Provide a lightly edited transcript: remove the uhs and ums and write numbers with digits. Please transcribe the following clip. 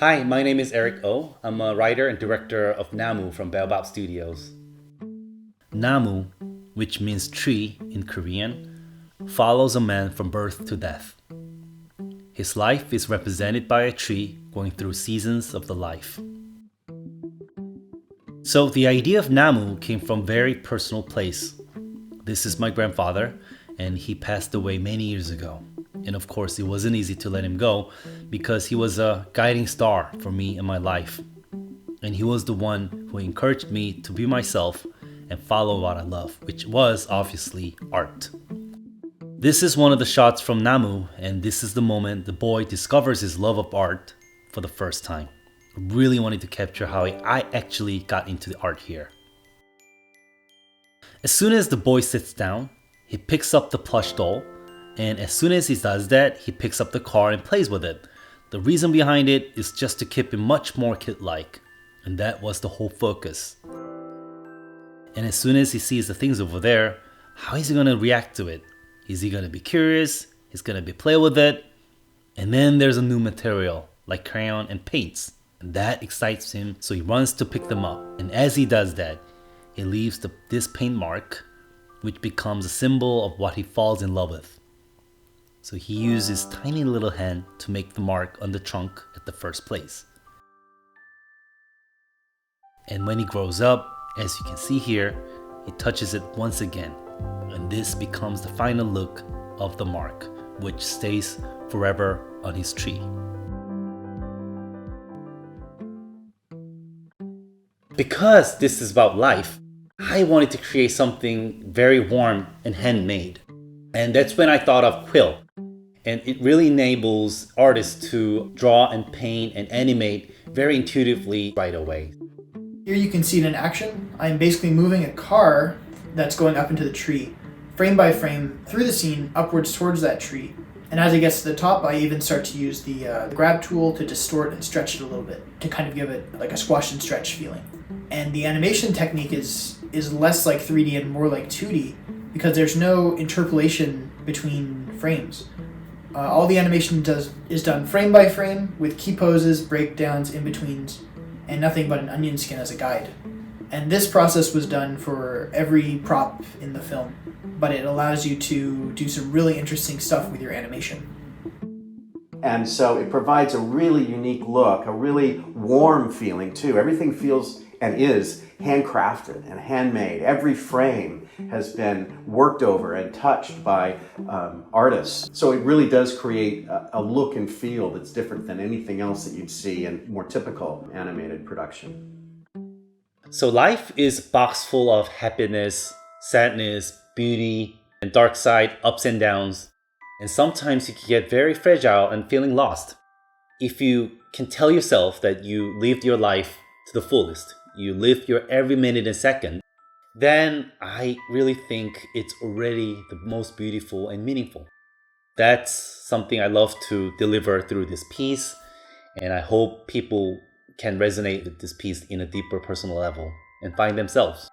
Hi, my name is Erick Oh. I'm a writer and director of NAMOO from Baobab Studios. NAMOO, which means tree in Korean, follows a man from birth to death. His life is represented by a tree going through seasons of the life. So the idea of NAMOO came from a very personal place. This is my grandfather, and he passed away many years ago. And of course, it wasn't easy to let him go because he was a guiding star for me in my life. And he was the one who encouraged me to be myself and follow what I love, which was obviously art. This is one of the shots from NAMOO, and this is the moment the boy discovers his love of art for the first time. I really wanted to capture how I actually got into the art here. As soon as the boy sits down, he picks up the plush doll, and as soon as he does that, he picks up the car and plays with it. The reason behind it is just to keep him much more kid-like, and that was the whole focus. And as soon as he sees the things over there, how is he going to react to it? Is he going to be curious? He's going to be play with it? And then there's a new material, like crayon and paints. And that excites him, so he runs to pick them up. And as he does that, he leaves this paint mark, which becomes a symbol of what he falls in love with. So he uses his tiny little hand to make the mark on the trunk at the first place. And when he grows up, as you can see here, he touches it once again. And this becomes the final look of the mark, which stays forever on his tree. Because this is about life, I wanted to create something very warm and handmade. And that's when I thought of quill. And it really enables artists to draw and paint and animate very intuitively right away. Here you can see it in action. I'm basically moving a car that's going up into the tree, frame by frame, through the scene, upwards towards that tree. And as it gets to the top, I even start to use the grab tool to distort and stretch it a little bit, to kind of give it like a squash and stretch feeling. And the animation technique is less like 3D and more like 2D, because there's no interpolation between frames. All the animation is done frame by frame, with key poses, breakdowns, in-betweens, and nothing but an onion skin as a guide. And this process was done for every prop in the film, but it allows you to do some really interesting stuff with your animation. And so it provides a really unique look, a really warm feeling too. Everything feels and is handcrafted and handmade. Every frame has been worked over and touched by artists. So it really does create a look and feel that's different than anything else that you'd see in more typical animated production. So life is a box full of happiness, sadness, beauty, and dark side, ups and downs. And sometimes you can get very fragile and feeling lost. If you can tell yourself that you lived your life to the fullest, you lived your every minute and second, then I really think it's already the most beautiful and meaningful. That's something I love to deliver through this piece, and I hope people can resonate with this piece in a deeper personal level and find themselves.